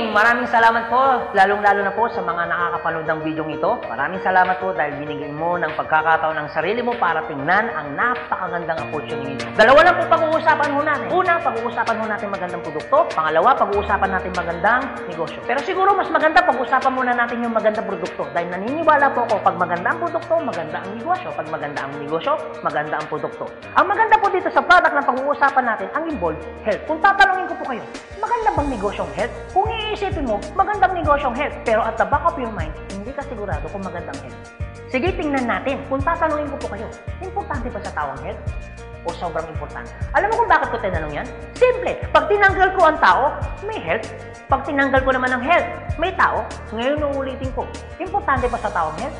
Maraming salamat po, lalong-lalo na po sa mga nakakapanood ng video ito. Maraming salamat po dahil binigyan mo ng pagkakataon ng sarili mo para tingnan ang napakagandang opportunity. Dalawa lang po pag-uusapan mo natin. Una, pag-uusapan mo natin magandang produkto. Pangalawa, pag-uusapan natin magandang negosyo. Pero siguro mas maganda pag-uusapan muna natin yung magandang produkto dahil naniniwala po ako pag maganda ang produkto, maganda ang negosyo. Pag maganda ang negosyo, maganda ang produkto. Ang maganda po dito sa product na pag-uusapan natin, ang involved health. Kung tatanungin ko po kayo, maganda bang negosyong health? Kung iisipin mo, magandang negosyong health. Pero at the back of your mind, hindi ka sigurado kung magandang health. Sige, tingnan natin. Kung tatanungin ko po kayo, importante ba sa tao ang health? O sobrang importante? Alam mo kung bakit ko tinanong yan? Simple. Pag tinanggal ko ang tao, may health. Pag tinanggal ko naman ang health, may tao. Ngayon uulitin ko, importante ba sa tao ang health?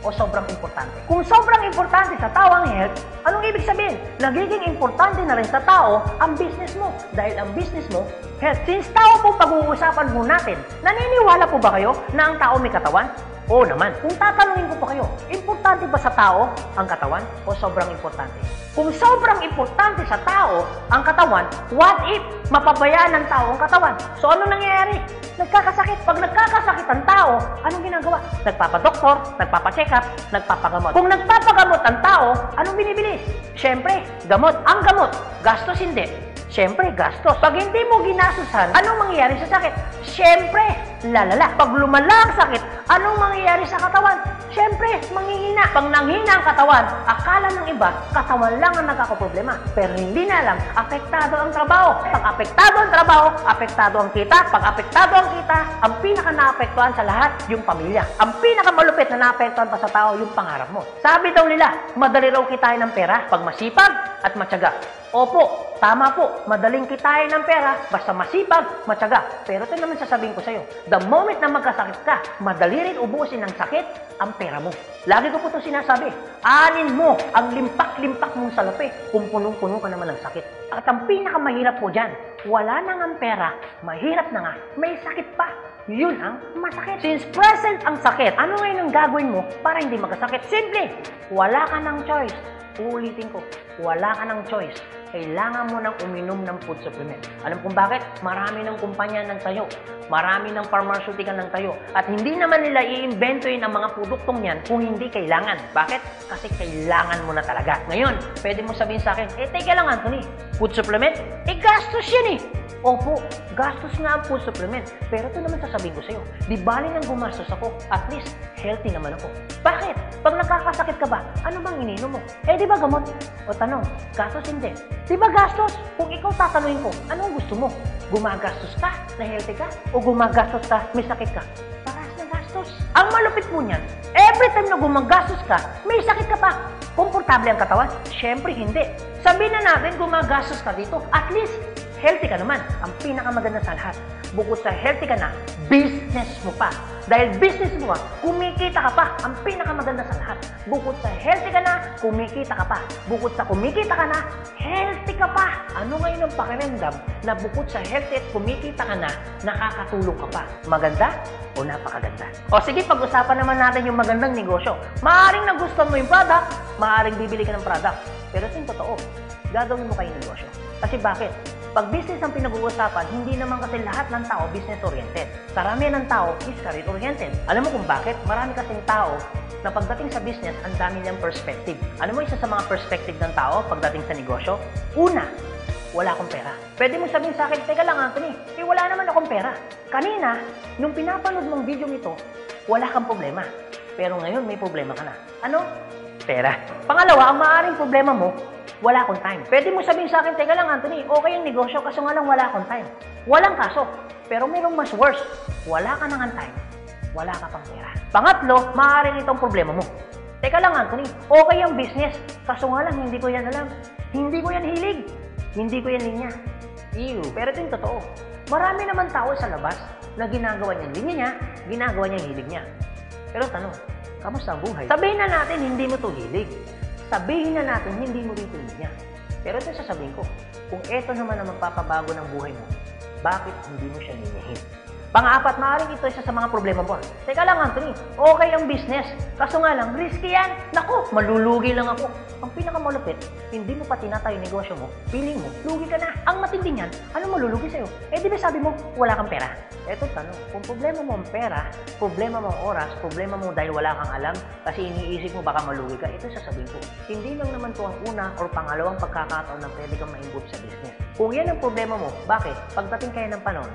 O sobrang importante? Kung sobrang importante sa tao ang health, anong ibig sabihin? Nagiging importante na rin sa tao ang business mo. Dahil ang business mo, health. Since tao po pag-uusapan po natin, naniniwala po ba kayo na ang tao may katawan? Oo naman. Kung tatanungin ko po kayo, importante ba sa tao ang katawan o sobrang importante? Kung sobrang importante sa tao ang katawan, what if mapabayaan ng tao ang katawan? So ano nangyayari? Nagkakasakit. Pag nagkakasakit ang tao, anong ginagawa? Nagpapadoktor, nagpapacheck up, nagpapagamot. Kung nagpapagamot ang tao, anong binibili? Siyempre, gamot. Ang gamot, gastos hindi. Siyempre, gastos. Pag hindi mo ginastusan, anong mangyayari sa sakit? Siyempre, lalala. Pag lumala ang sakit, anong mangyayari sa katawan? Siyempre, manghihina. Pag nanghina ang katawan, akala ng iba, katawan lang ang nagkakaproblema. Pero hindi na alam, apektado ang trabaho. Pag apektado ang trabaho, apektado ang kita. Pag apektado ang kita, ang pinaka-naapektuhan sa lahat, yung pamilya. Ang pinaka-malupit na naapektuhan pa sa tao, yung pangarap mo. Sabi daw nila, madali raw kitain ng pera pag masipag at matyaga. Opo, tama po. Madaling kitain ng pera basta masipag, matyaga. Pero ito naman sasabihin ko sa'yo, the moment na magkasakit ka, madali rin ubusin ng sakit ang pera mo. Lagi ko po ito sinasabi, anin mo ang limpak-limpak mong salapi kung punong-puno ka naman ng sakit. At ang pinakamahirap po dyan, wala na nga pera, mahirap na nga, may sakit pa. Yun ang masakit. Since present ang sakit, ano ngayon ang gagawin mo para hindi magkasakit? Simple, wala ka ng choice. Uulitin ko, wala ka ng choice. Kailangan mo nang uminom ng food supplement. Alam kung bakit? Marami ng kumpanya ng tayo. Marami ng pharmaceutical ng tayo. At hindi naman nila i-inventoyin ang mga produktong yan kung hindi kailangan. Bakit? Kasi kailangan mo na talaga. Ngayon, pwede mo sabihin sa akin, teka lang Anthony, food supplement? Gastos yan eh. Opo, gastos nga ang food supplement. Pero ito naman sasabihin ko sa'yo, di bali nang gumastos ako, at least healthy naman ako. Bakit? Pag nakakasakit ka ba, ano bang ininom mo? Di ba gamot? O tanong, gastos hindi. Di ba gastos? Kung ikaw tatanungin ko, anong gusto mo? Gumagastos ka na healthy ka? O gumagastos ka, may sakit ka? Parehas na gastos. Ang malupit mo niyan, every time na gumagastos ka, may sakit ka pa. Komportable ang katawan? Siyempre hindi. Sabihin na natin gumagastos ka dito, at least healthy ka naman. Ang pinakamaganda sa lahat, bukod sa healthy ka na, business mo pa. Dahil business mo ka, kumikita ka pa. Ang pinakamaganda sa lahat, bukod sa healthy ka na, kumikita ka pa. Bukod sa kumikita ka na, healthy ka pa. Ano ngayon ang pakiramdam na bukod sa healthy at kumikita ka na, nakakatulong ka pa? Maganda o napakaganda? O sige, pag-usapan naman natin yung magandang negosyo. Maaaring nagustuhan mo yung product, maaaring bibili ka ng product. Pero ito yung totoo, gagawin mo kayo negosyo. Kasi bakit? Pag business ang pinag-uusapan, hindi naman kasi lahat ng tao business-oriented. Karamihan ng tao is career-oriented. Alam mo kung bakit? Marami kasing tao na pagdating sa business, ang dami niyang perspective. Alam mo isa sa mga perspective ng tao pagdating sa negosyo? Una, wala akong pera. Pwede mong sabihin sa akin, teka lang Anthony, wala naman akong pera. Kanina, nung pinapanood mong video nito, wala kang problema. Pero ngayon, may problema ka na. Ano? Pera. Pangalawa, ang maaaring problema mo, wala akong time. Pwede mo sabihin sa akin, teka lang Anthony, okay yung negosyo kaso nga lang wala akong time. Walang kaso. Pero mayroong mas worse. Wala ka nang time. Wala ka pang pera. Pangatlo, maaaring itong problema mo. Teka lang Anthony, okay yung business. Kaso nga lang, hindi ko yan alam. Hindi ko yan hilig. Hindi ko yan linya. Ew. Pero ito yung totoo. Marami naman tao sa labas na ginagawa niya linya niya, ginagawa niya hilig niya. Pero tanong, kamusta ang buhay? Sabihin na natin, hindi mo to hilig. Sabihin na natin, hindi mo rito niya. Pero ito sasabihin ko, kung ito naman ang magpapabago ng buhay mo, bakit hindi mo siya ninyahin? Pang-apat, maaaring ito isa sa mga problema mo. Teka lang, Anthony, okay ang business. Kaso nga lang, risky yan. Naku, malulugi lang ako. Ang pinakamalupit, hindi mo pa tinatayo yung negosyo mo, feeling mo, lugi ka na. Ang matindi niyan, ano malulugi sa'yo? Eh di ba sabi mo, wala kang pera? Eto tanong, kung problema mo ang pera, problema mo ang oras, problema mo dahil wala kang alam, kasi iniisip mo baka malugi ka, ito sasabihin ko. Hindi lang naman to ang una or pangalawang pagkakataon na pwede kang ma-involve sa business. Kung yan ang problema mo, bakit? Pagdating kayo ng panahon,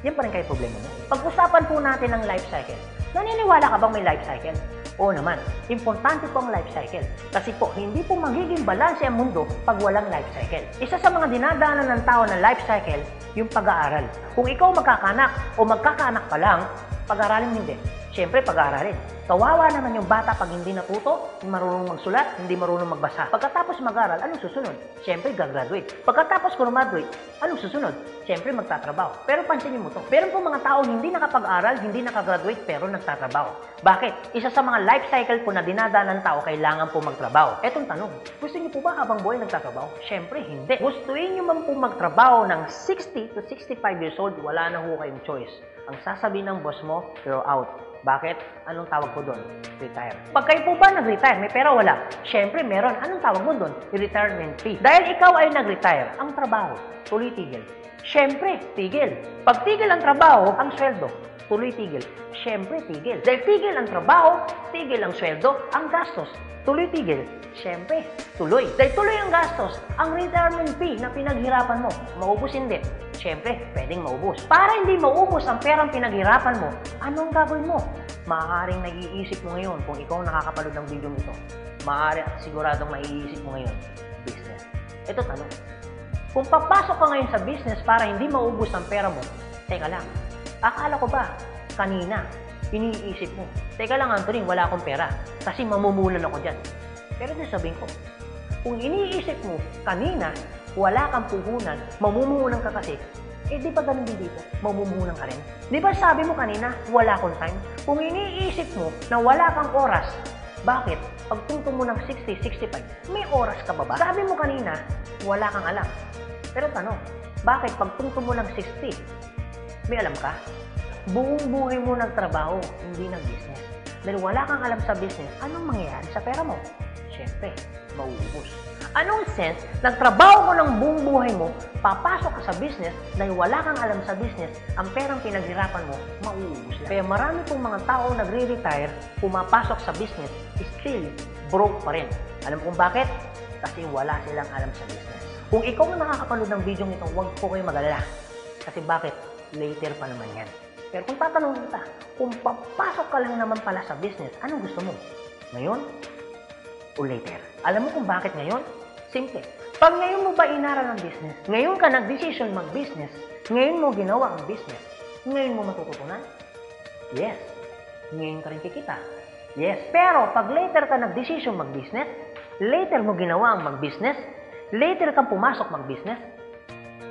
yan pa rin kayo problema mo. Pag-usapan po natin ang life cycle. Naniniwala ka bang may life cycle? Oo naman, importante po ang life cycle. Kasi po, hindi po magiging balanse ang mundo pag walang life cycle. Isa sa mga dinadaanan ng tao na life cycle, yung pag-aaral. Kung ikaw magkakanak o magkakanak pa lang, pag-aralin hindi. Siyempre, pag-aaralin. Kawawa naman yung bata pag hindi natuto, hindi marunong magsulat, hindi marunong magbasa. Pagkatapos mag-aral, anong susunod? Siyempre, gagraduate. Pagkatapos graduate, anong susunod? Siyempre, magtatrabaho. Pero pansinin mo to. Meron po mga tao hindi nakapag-aral, hindi nakagraduate, pero nagtatrabaho. Bakit? Isa sa mga life cycle po na dinadaan ng tao, kailangan po magtrabaho. Etong tanong, gusto niyo po ba habang buhay nagtatrabaho? Siyempre, hindi. Gustuin niyo man po magtrabaho ng 60 to 65 years old, wala na ho kayong choice. Ang sasabihin ng boss mo, you're out. Bakit? Anong tawag ko doon? Retire. Pag kayo po ba nag-retire, may pera wala? Siyempre, meron. Anong tawag mo doon? Retirement fee. Dahil ikaw ay nag-retire, ang trabaho, tuloy tigil. Siyempre, tigil. Pag tigil ang trabaho, ang sweldo, tuloy tigil. Siyempre, tigil. Dahil tigil ang trabaho, tigil ang sweldo, ang gastos, tuloy tigil. Siyempre, tuloy. Dahil tuloy ang gastos, ang retirement fee na pinaghirapan mo, maubos hindi. Siyempre, pwedeng maubos. Para hindi maubos ang perang pinaghirapan mo, anong gagawin mo? Maaaring nag-iisip mo ngayon kung ikaw nakakapanood ng video nito. Maaaring siguradong maiisip mo ngayon, business. Ito tanong. Kung papasok ka ngayon sa business para hindi maubos ang pera mo, teka lang, akala ko ba kanina iniisip mo, teka lang Anthony, wala akong pera kasi mamumulan ako dyan. Pero sasabihin ko, kung iniisip mo kanina, wala kang puhunan, mamumuhunan ka kasi, eh di ba ganun din dito? Mamumuhunan ka rin. Di ba sabi mo kanina, wala akong time? Kung iniisip mo na wala kang oras, bakit? Pagtungtong mo ng 60, 65, may oras ka ba ba? Sabi mo kanina, wala kang alam. Pero tanong, bakit pagtungtong mo ng 60, may alam ka? Buong buhay mo nagtrabaho, hindi nag-business. Dahil wala kang alam sa business, anong mangyayari sa pera mo? Siyempre, mauubos. Anong sense, nagtrabaho mo ng buong buhay mo, papasok ka sa business, dahil wala kang alam sa business, ang perang pinaghirapan mo, mauubos lang. Kaya marami pong mga tao nagre-retire, pumapasok sa business, still broke pa rin. Alam kung bakit? Kasi wala silang alam sa business. Kung ikaw ang nakakapanood ng video nito, huwag po kayo mag-alala. Kasi bakit? Later pa naman yan. Pero kung tatanungin kita, kung papasok ka lang naman pala sa business, anong gusto mo? Ngayon o later? Alam mo kung bakit ngayon? Simple. Pag ngayon mo ba inaral ang business, ngayon ka nag-decision mag-business, ngayon mo ginawa ang business, ngayon mo matututunan? Yes. Ngayon ka rin kikita? Yes. Pero pag later ka nag-decision mag-business, later mo ginawa ang mag-business, later ka pumasok mag-business,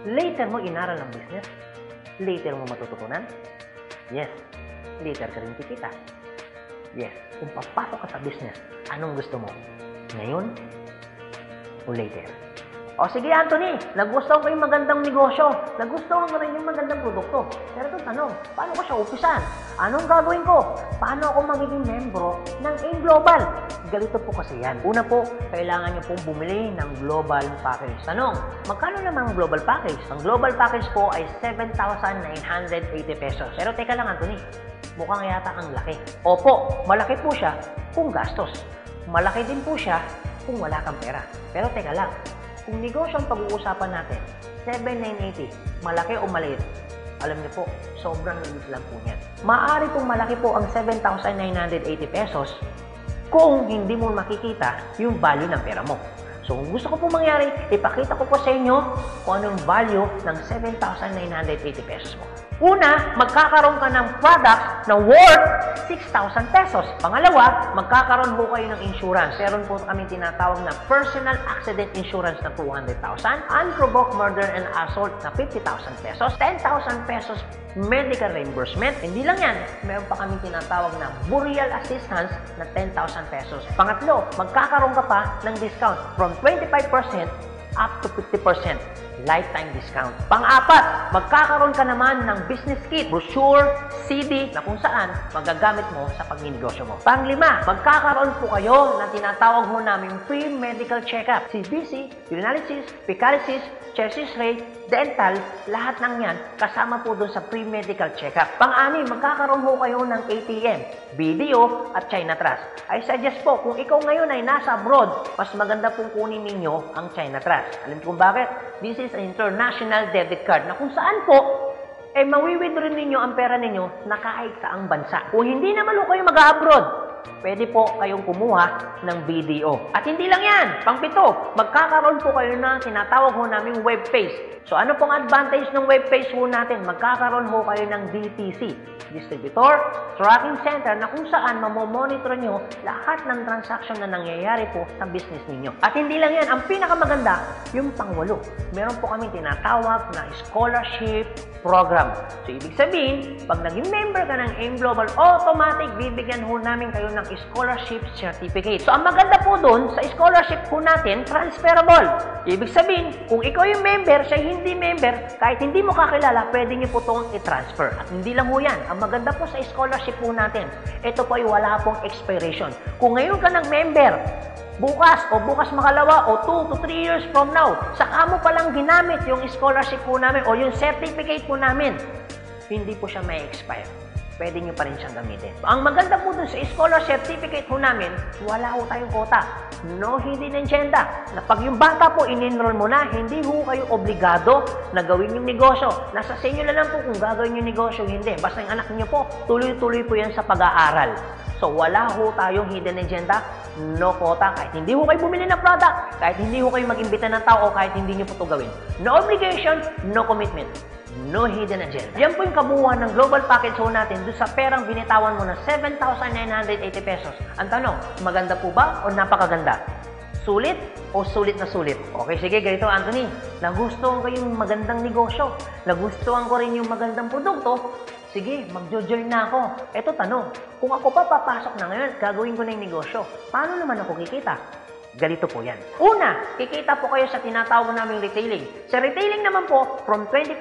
later mo inaral ang business, later mo matututunan? Yes. Later ka rin kikita? Yes. Kung papasok ka sa business, anong gusto mo? Ngayon o later? O sige Anthony, nagustuhan ko yung magandang negosyo, nagustuhan ko rin yung magandang produkto. Pero ito tanong, paano ko siya umpisan? Anong gagawin ko? Paano ako magiging membro ng AIM Global? Ganito po kasi yan. Una po, kailangan nyo pong bumili ng global package. Tanong, magkano naman ang global package? Ang global package po ay 7,980 pesos. Pero teka lang Anthony, mukhang yata ang laki. Opo, malaki po siya kung gastos. Malaki din po siya kung wala kang pera. Pero teka lang, kung negosyo ang pag-uusapan natin, 7,980, malaki o maliit? Alam niyo po, sobrang liit lang po niyan. Maaari pong malaki po ang 7,980 pesos kung hindi mo makikita yung value ng pera mo. So kung gusto ko po mangyari, ipakita ko po sa inyo kung anong value ng 7,980 pesos mo. Una, magkakaroon ka ng product na worth 6,000 pesos. Pangalawa, magkakaroon po kayo ng insurance. Meron po kami tinatawag na personal accident insurance na 200,000, unprovoked murder and assault na 50,000 pesos, 10,000 pesos medical reimbursement. Hindi lang yan, meron pa kami tinatawag na burial assistance na 10,000 pesos. Pangatlo, magkakaroon ka pa ng discount from 25% up to 50%. lifetime discount. Pang-apat, magkakaroon ka naman ng business kit, brochure, CD na kung saan magagamit mo sa pagninegosyo mo. Pang-lima, magkakaroon po kayo na tinatawag mo namin free medical check-up. CBC, urinalysis, fecalysis, chest x-ray, dental, lahat ng yan kasama po doon sa free medical check-up. Pang-anim, magkakaroon po kayo ng ATM, BDO at China Trust. I suggest po, kung ikaw ngayon ay nasa abroad, mas maganda pong kunin ninyo ang China Trust. Alam niyo kung bakit? This is an international debit card na kung saan po, mawi-withdraw ninyo ang pera ninyo na kahit saang bansa. Kung hindi naman po kayo mag-abroad, pwede po kayong kumuha ng BDO. At hindi lang yan, pang-pito, magkakaroon po kayo ng tinatawag ho naming web page. So ano pong advantage ng web page ho natin? Magkakaroon ho kayo ng DTC, Distributor Tracking Center, na kung saan mamomonitor nyo lahat ng transaction na nangyayari po sa business ninyo. At hindi lang yan, ang pinakamaganda, yung pang-walo. Meron po kami tinatawag na scholarship program. So ibig sabihin, pag naging member ka ng AIM Global, automatic bibigyan ho namin kayo ng scholarship certificate. So ang maganda po doon, sa scholarship po natin, transferable. Ibig sabihin, kung ikaw yung member, siya hindi member, kahit hindi mo kakilala, pwede niyo po itong i-transfer. At hindi lang ho yan. Ang maganda po sa scholarship po natin, ito po ay wala pong expiration. Kung ngayon ka ng member, bukas o bukas makalawa o 2 to 3 years from now, saka mo palang ginamit yung scholarship po namin o yung certificate po namin, hindi po siya may expire. Pwede nyo pa rin siyang gamitin. Ang maganda po dun sa scholar certificate po namin, wala ho tayong quota. No hidden agenda. Na pag yung bata po in-enroll mo na, hindi ho kayo obligado na gawin yung negosyo. Nasa sa inyo na lang po kung gagawin yung negosyo, hindi. Basta yung anak niyo po, tuloy-tuloy po yan sa pag-aaral. So wala ho tayong hidden agenda, no quota. Kahit hindi ho kayo bumili ng product, kahit hindi ho kayo mag-imbita ng tao, kahit hindi nyo po ito gawin. No obligation, no commitment. No hidden agenda. Yan po yung kabuuan ng global package ho natin doon sa perang binitawan mo na 7,980 pesos. Ang tanong, maganda po ba o napakaganda? Sulit o sulit na sulit? Okay, sige, ganito Anthony. Nagustuhan ko yung magandang negosyo. Nagustuhan ko rin yung magandang produkto. Sige, mag-join na ako. Eto tanong, kung ako pa papasok na ngayon, gagawin ko na yung negosyo. Paano naman ako kikita? Ganito po yan. Una, kikita po kayo sa tinatawag naming retailing. Sa retailing naman po, from 25%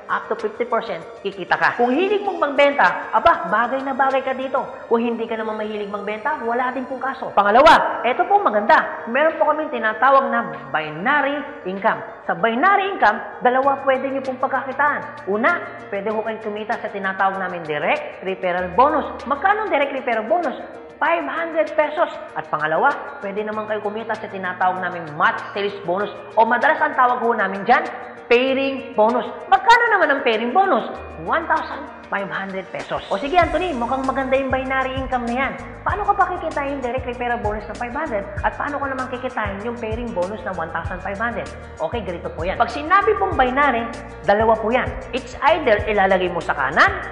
up to 50%, kikita ka. Kung hilig mong magbenta, aba, bagay na bagay ka dito. Kung hindi ka naman mahilig magbenta, wala din pong kaso. Pangalawa, eto po maganda. Meron po kami tinatawag na binary income. Sa binary income, dalawa pwede nyo pong pagkakitaan. Una, pwede ho kayong kumita sa tinatawag namin direct referral bonus. Magkano direct referral bonus? 500 pesos. At pangalawa, pwede naman kayo kumita sa tinatawag namin match sales bonus o madalas ang tawag ho namin dyan, pairing bonus. Magkano naman ang pairing bonus? 1,500 pesos. O sige Anthony, mukhang maganda yung binary income na yan. Paano ka pa kikitain yung direct referral bonus na 500 at paano ka naman kikitain yung pairing bonus na 1,500? Okay, ganito po yan. Pag sinabi pong binary, dalawa po yan. It's either ilalagay mo sa kanan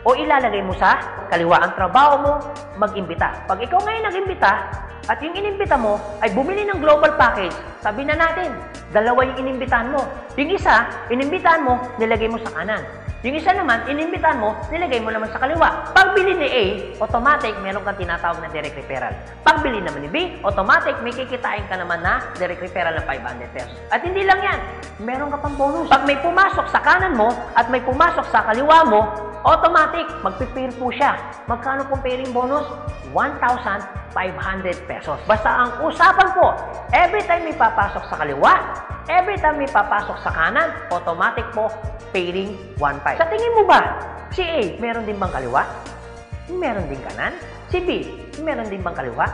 o ilalagay mo sa kaliwa. Ang trabaho mo, mag-imbita. Pag ikaw ngayon nag-imbita, at yung inimbita mo ay bumili ng global package, sabi na natin, dalawa yung inimbitahan mo. Yung isa, inimbitahan mo, nilagay mo sa kanan. Yung isa naman, inimbitahan mo, nilagay mo naman sa kaliwa. Pagbili ni A, automatic, meron kang tinatawag na direct referral. Pagbili naman ni B, automatic, may kikitain ka naman na direct referral na 500 pesos. At hindi lang yan, meron ka pang bonus. Pag may pumasok sa kanan mo at may pumasok sa kaliwa mo, automatic, magpipair po siya. Magkano pong pairing bonus? 1,500 pesos. Basta ang usapan po, every time may papasok sa kaliwa, every time may papasok sa kanan, automatic po, pairing 1,500. Sa tingin mo ba, si A, meron din bang kaliwa? Meron din kanan? Si B, meron din bang kaliwa?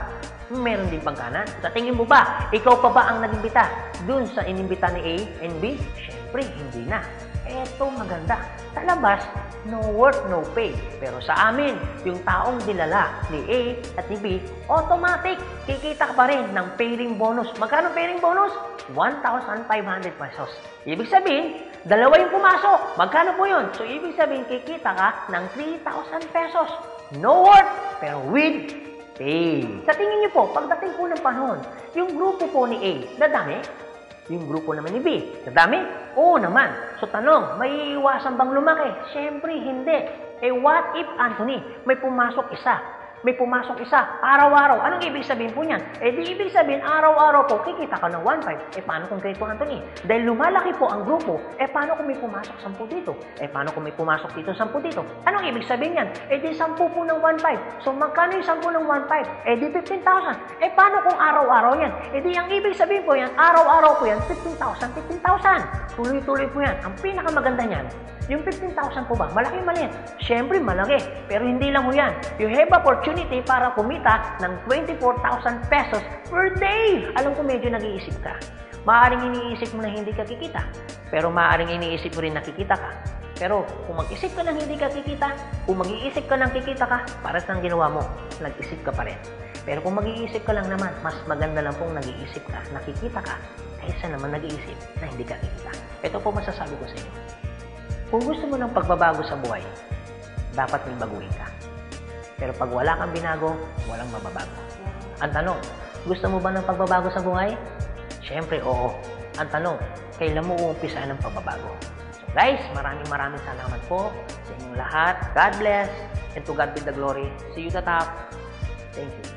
Meron din bang kanan? Sa tingin mo ba, ikaw pa ba ang nag-imbita dun sa inimbita ni A and B? Siyempre, hindi na. Eto maganda. Sa labas, no work, no pay. Pero sa amin, yung taong dinala ni A at ni B, automatic, kikita ka pa rin ng pairing bonus. Magkano pairing bonus? 1,500 pesos. Ibig sabihin, dalawa yung pumasok. Magkano po yun? So, ibig sabihin, kikita ka ng 3,000 pesos. No work, pero with pay. Sa tingin niyo po, pagdating po ng panahon, yung grupo po ni A, dadami? Yung grupo naman ni B, dadami? Oo naman. So tanong, may iwasan bang lumaki? Siyempre, hindi. Eh what if, Anthony, may pumasok isa? may pumasok isa, araw-araw. Anong ibig sabihin po niyan? Eh di ibig sabihin, araw-araw po, kikita ka ng 1.5. Eh paano kung ganito, Anthony? Dahil lumalaki po ang grupo, eh paano kung may pumasok 10 dito? Eh paano kung may pumasok dito 10 dito? Anong ibig sabihin yan? Eh di 10 po ng 1.5. So magkano yung 10 ng 1.5? Eh di 15,000. Eh paano kung araw-araw yan? Eh di ang ibig sabihin po yan, araw-araw po yan, 15,000, 15,000. Tuloy-tuloy po yan. Ang pinakamaganda niyan, yung 15,000 po ba? Malaki maliit? Siyempre malaki. Pero hindi lang mo yan. You have opportunity para kumita ng 24,000 pesos per day. Alam ko medyo nag-iisip ka. Maaaring iniisip mo na hindi ka kikita. Pero maaaring iniisip mo rin na kikita ka. Pero kung mag-isip ka ng hindi ka kikita, kung mag-iisip ka ng kikita ka, para sa ginawa mo, nag-isip ka pa rin. Pero kung mag-iisip ka lang naman, mas maganda lang pong nag-iisip ka, nakikita ka, kaysa naman nag-iisip na hindi ka kikita. Ito po masasabi ko sa inyo. Kung gusto mo ng pagbabago sa buhay, dapat may baguhin ka. Pero pag wala kang binago, walang mababago. Ang tanong, gusto mo ba ng pagbabago sa buhay? Siyempre, oo. Ang tanong, kailan mo uumpisahan ng pagbabago? So guys, maraming salamat po sa inyong lahat. God bless, and to God be the glory. See you at the top. Thank you.